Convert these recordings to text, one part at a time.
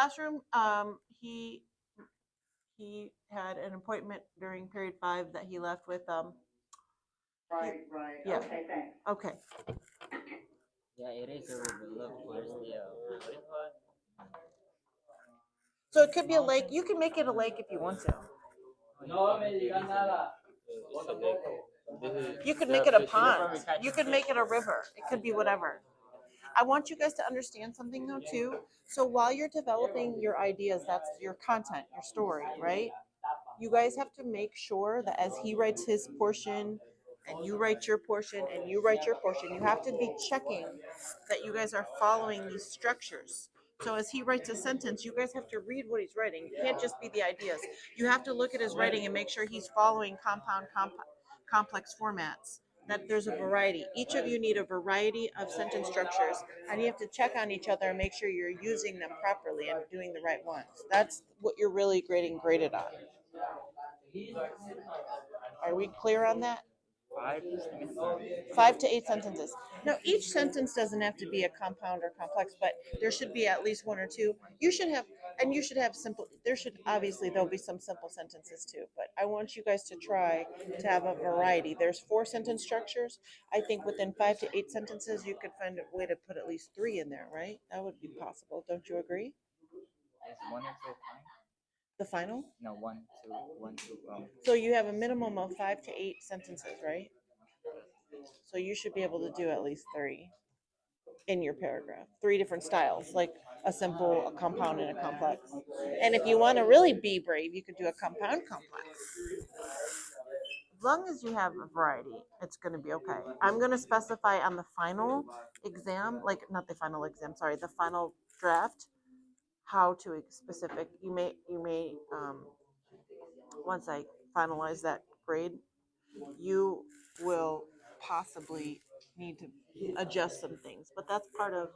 Classroom, he had an appointment during period 5 that he left with Right, right. yeah. Okay, thanks. Okay. Yeah, it is a river. Look, there's the what do you call it? So it could be a lake. You can make it a lake if you want to. No me digas nada. You could make it a pond. You could make it a river. It could be whatever. I want you guys to understand something though too. So while you're developing your ideas, that's your content, your story, right? You guys have to make sure that as he writes his portion and you write your portion and you write your portion, you have to be checking that you guys are following these structures. So as he writes a sentence, you guys have to read what he's writing. It can't just be the ideas. You have to look at his writing and make sure he's following complex formats. That there's a variety. Each of you need a variety of sentence structures, and you have to check on each other and make sure you're using them properly and doing the right ones. That's what you're really graded on. Are we clear on that? 5 to 8 sentences. Now, each sentence doesn't have to be a compound or complex, but there should be at least one or two. You should have, and you should have simple. There should obviously there'll be some simple sentences too, but I want you guys to try to have a variety. There's 4 sentence structures. I think within 5 to 8 sentences, you could find a way to put at least 3 in there, right? That would be possible. Don't you agree? Is one or two fine? The final. No, one, two, one, two. So you have a minimum of 5 to 8 sentences, right? So you should be able to do at least 3 in your paragraph. 3 different styles, like a simple, a compound, and a complex. And if you want to really be brave, you could do a compound complex. As long as you have a variety, it's going to be okay. I'm going to specify on the final exam, like not the final exam, sorry, the final draft, how to specific. You may once I finalize that grade, you will possibly need to adjust some things, but that's part of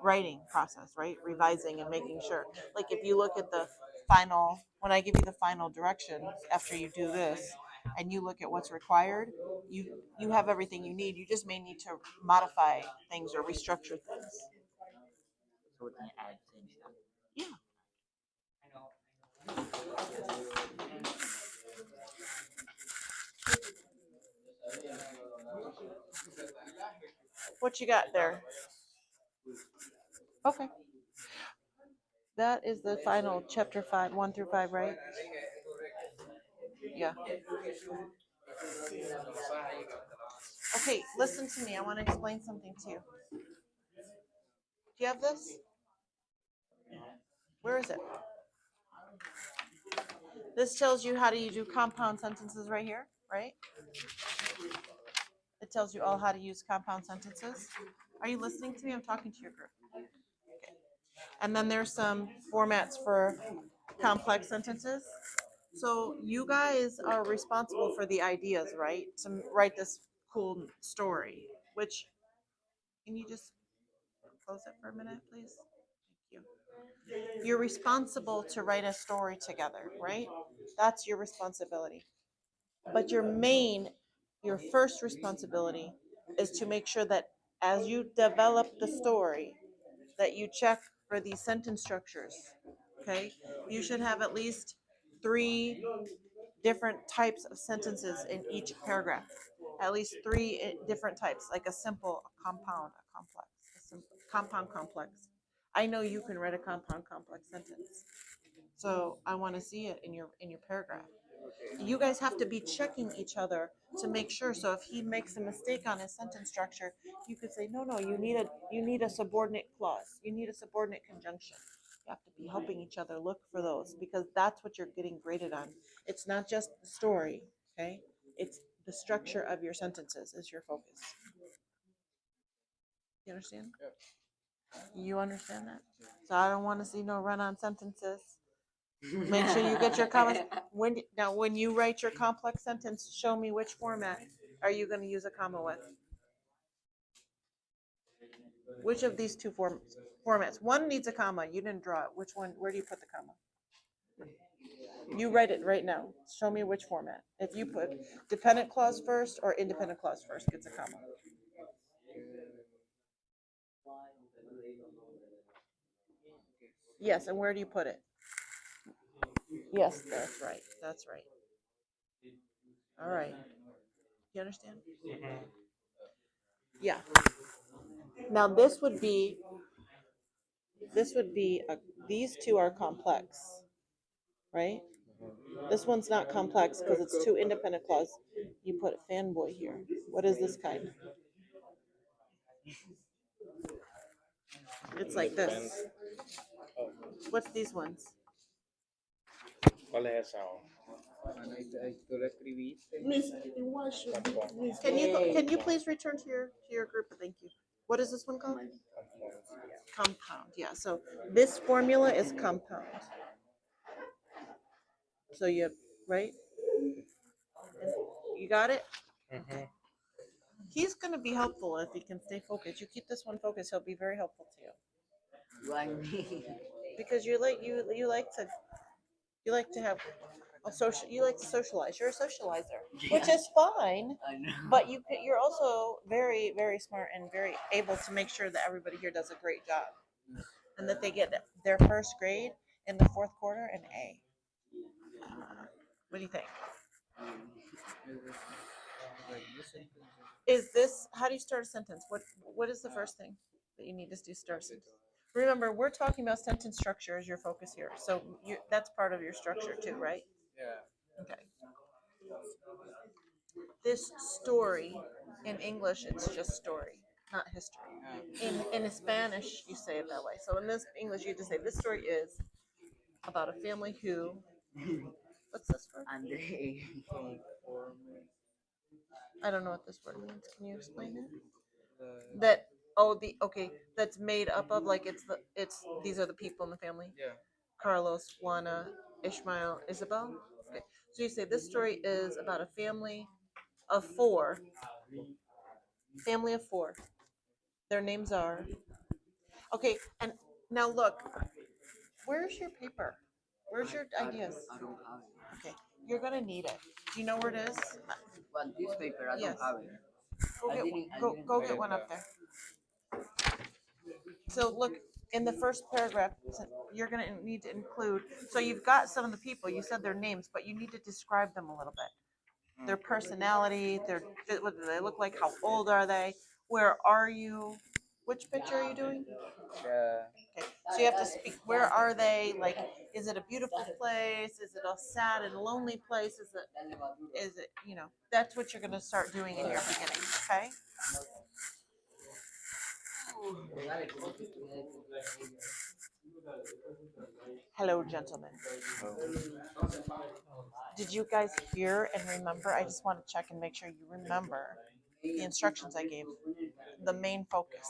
writing process, right? Revising and making sure. Like if you look at the final, when I give you the final directions after you do this, and you look at what's required, you have everything you need. You just may need to modify things or restructure things. So we can add same stuff. Yeah. What you got there? Okay. That is the final chapter 5, 1 through 5, right? Yeah. Okay, listen to me. I want to explain something to you. Do you have this? Where is it? This tells you how do you do compound sentences right here, right? It tells you all how to use compound sentences. Are you listening to me? I'm talking to your group. Okay. And then there's some formats for complex sentences. So you guys are responsible for the ideas, right? To write this cool story, which, can you just close it for a minute, please? Thank you. You're responsible to write a story together, right? That's your responsibility. But your first responsibility is to make sure that as you develop the story, that you check for these sentence structures. Okay? You should have at least 3 different types of sentences in each paragraph. At least 3 different types, like a simple, a compound, a complex, compound complex. I know you can write a compound complex sentence. So I want to see it in your paragraph. You guys have to be checking each other to make sure. So if he makes a mistake on his sentence structure, you could say, no, you need a subordinate clause. You need a subordinate conjunction. You have to be helping each other look for those, because that's what you're getting graded on. It's not just the story, okay? It's the structure of your sentences is your focus. You understand? You understand that? So I don't want to see no run-on sentences. Make sure you get your commas. When you write your complex sentence, show me which format are you going to use a comma with. Which of these 2 formats? One needs a comma. You didn't draw it. Which one? Where do you put the comma? You write it right now. Show me which format. If you put dependent clause first or independent clause first, gets a comma. Yes, and where do you put it? Yes, that's right. That's right. All right. You understand? Yeah. Now this would be these two are complex, right? This one's not complex because it's two independent clause. You put fanboy here. What is this kind? It's like this. What's these ones? ¿Cuál es esa? Tú lo escribiste. Can you please return to your group? Thank you. What is this one called? Compound. Yeah. So this formula is compound. So you right? You got it? Mhm. He's gonna be helpful if he can stay focused. You keep this one focused, he'll be very helpful to you. Why me? Because you like to have a social you like to socialize. You're a socializer, which is fine. I know. But you're also very, very smart and very able to make sure that everybody here does a great job. And that they get their first grade in the fourth quarter an A. What do you think? Is this how do you start a sentence? What is the first thing that you need to do start a sentence? Remember, we're talking about sentence structure as your focus here. So that's part of your structure too, right? Yeah. Okay. This story in English it's just story, not history. In Spanish you say it that way. So in this English you just say this story is about a family who what's this word? Andre. I don't know what this word means. Can you explain it? That that's made up of like it's these are the people in the family. Yeah. Carlos, Juana, Ishmael, Isabel. Okay. So you say this story is about a family of four. Family of four. Their names are okay. And now look, where's your paper? Where's your ideas? I don't have it. Okay, you're gonna need it. Do you know where it is? But this paper, I Yes. don't have it. Go I get didn't- I go didn't go write get it one up down. there. So look in the first paragraph, you're going to need to include. So you've got some of the people. You said their names, but you need to describe them a little bit. Their personality, what do they look like? How old are they? Where are you? Which picture are you doing? Yeah. Okay, so you have to speak. Where are they? Like, is it a beautiful place? Is it a sad and lonely place? Is it? That's what you're going to start doing in your beginning. Okay. Hello, gentlemen. Did you guys hear and remember? I just want to check and make sure you remember the instructions I gave. The main focus.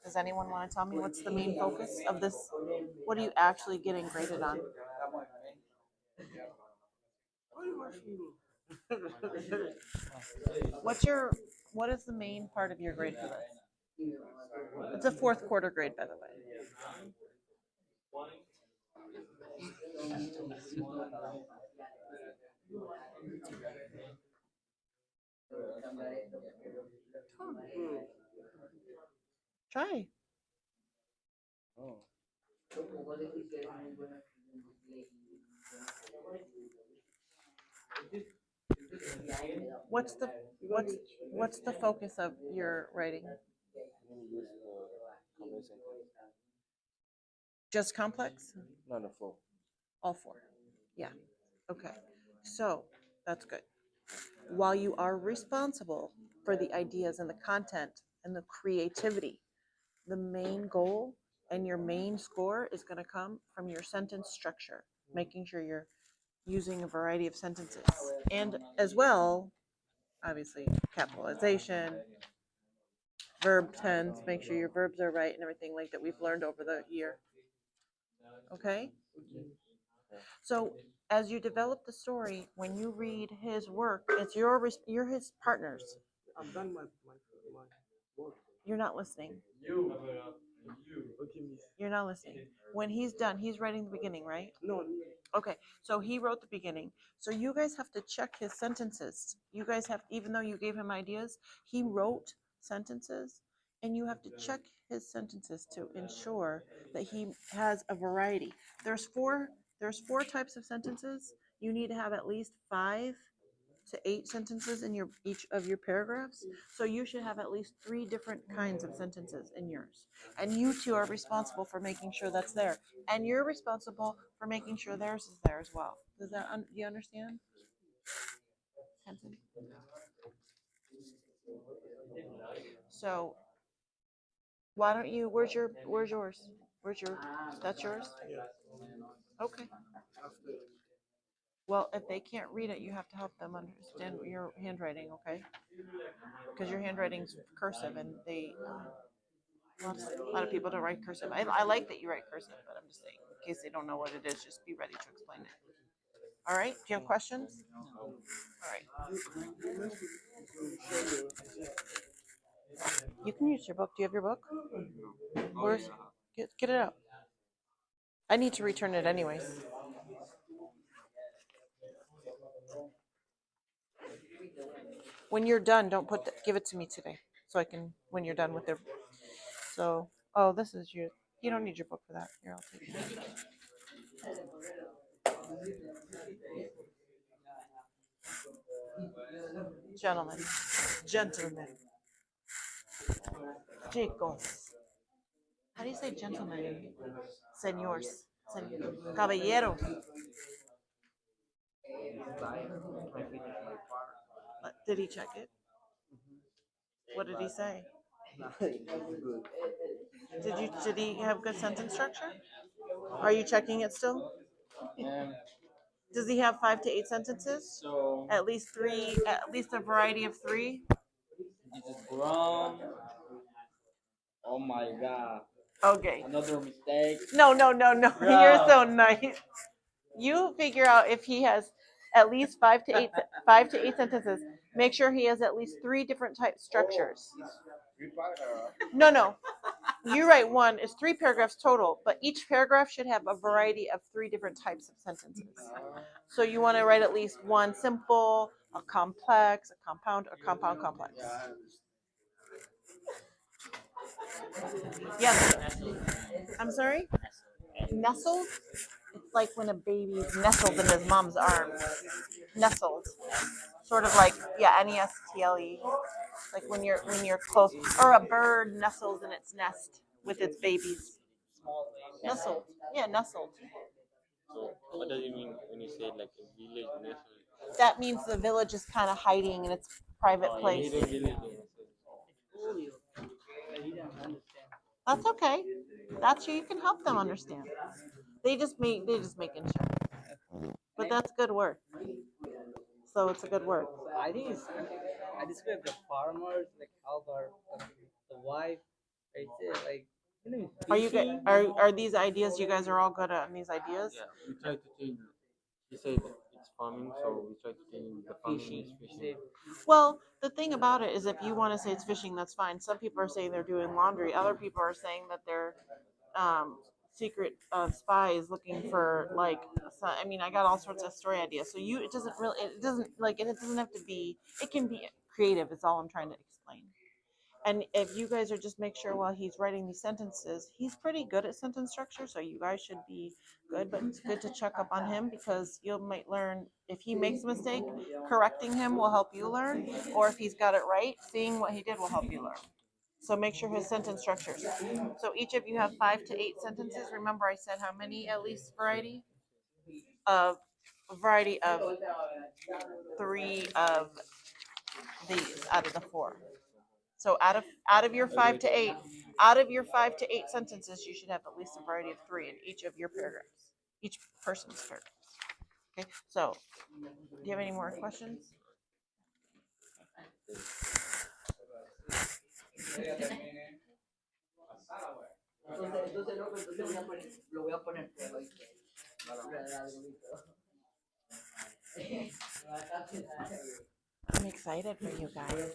Does anyone want to tell me what's the main focus of this? What are you actually getting graded on? What is the main part of your grade for this? It's a fourth quarter grade, by the way. Try. Oh. What's the focus of your writing? Just complex? No, the full. All four. Yeah. Okay. So that's good. While you are responsible for the ideas and the content and the creativity, the main goal and your main score is going to come from your sentence structure, making sure you're using a variety of sentences. And as well, obviously, capitalization, verb tense, make sure your verbs are right and everything like that we've learned over the year. Okay? So as you develop the story, when you read his work, you're his partners. I've done my work. You're not listening. Okay, miss. You're not listening. When he's done, he's writing the beginning, right? No, Okay, so he wrote the beginning. So you guys have to check his sentences. You guys have, even though you gave him ideas, he wrote sentences and you have to check his sentences to ensure that he has a variety. There's four types of sentences. You need to have at least 5 to 8 sentences in your each of your paragraphs. So you should have at least 3 different kinds of sentences in yours. And you two are responsible for making sure that's there. And you're responsible for making sure theirs is there as well. Do you understand? Kenton? So why don't you, where's yours? That's yours? Yeah. Okay. After Well, if they can't read it, you have to help them understand your handwriting, okay? Because your handwriting's cursive and a lot of people don't write cursive. I like that you write cursive, but I'm just saying, in case they don't know what it is, just be ready to explain it. All right, do you have questions? All right, you can use your book. Do you have your book? Where's, get it out. I need to return it anyways. When you're done, don't give it to me today, so I can, when you're done with the, so, oh, this is you don't need your book for that. Here, I'll take it. Gentlemen, chicos. How do you say gentlemen? Senors, caballero. Did he check it? What did he say? good. Did he have good sentence structure? Are you checking it still? Um, Does he have 5 to 8 sentences? so At least 3, at least a variety of 3? Jesus Brown. Oh my God. Okay. Another mistake. No. Yeah. You're so nice. You figure out if he has at least 5 to 8 sentences. Make sure he has at least 3 different type structures. No. You write one. It's 3 paragraphs total, but each paragraph should have a variety of 3 different types of sentences. So you want to write at least one simple, a complex, a compound, a compound complex. Yes. I'm sorry? Nestled? It's like when a baby's nestled in his mom's arms. Nestled. Sort of like, yeah, Nestle. Like when you're close. Or a bird nestles in its nest with its babies. Nestled. Yeah, nestled. So what does it mean when you say like a village nestled? That means the village is kind of hiding in its private place. Hidden village nestled. That's okay. You can help them understand. They just making sure. But that's good work. So it's a good word. I think I describe the farmers like how the wife. I say like Are you good? Are these ideas you guys are all good at these ideas? Yeah, we try to change. He said it's farming, so we try to change the farming is fishing. Well, the thing about it is if you want to say it's fishing, that's fine. Some people are saying they're doing laundry. Other people are saying that they're secret spies looking for like. I mean, I got all sorts of story ideas. So it doesn't have to be. It can be creative. Is all I'm trying to explain. And if you guys are just make sure while he's writing these sentences, he's pretty good at sentence structure, so you guys should be good. But it's good to check up on him because you might learn if he makes a mistake, correcting him will help you learn, or if he's got it right, seeing what he did will help you learn. So make sure his sentence structures. So each of you have 5 to 8 sentences. Remember, I said how many at least variety? A variety of 3 of these out of the 4. So out of your 5 to 8, sentences, you should have at least a variety of 3 in each of your paragraphs, each person's paragraphs. Okay. So, do you have any more questions? I'm excited for you guys.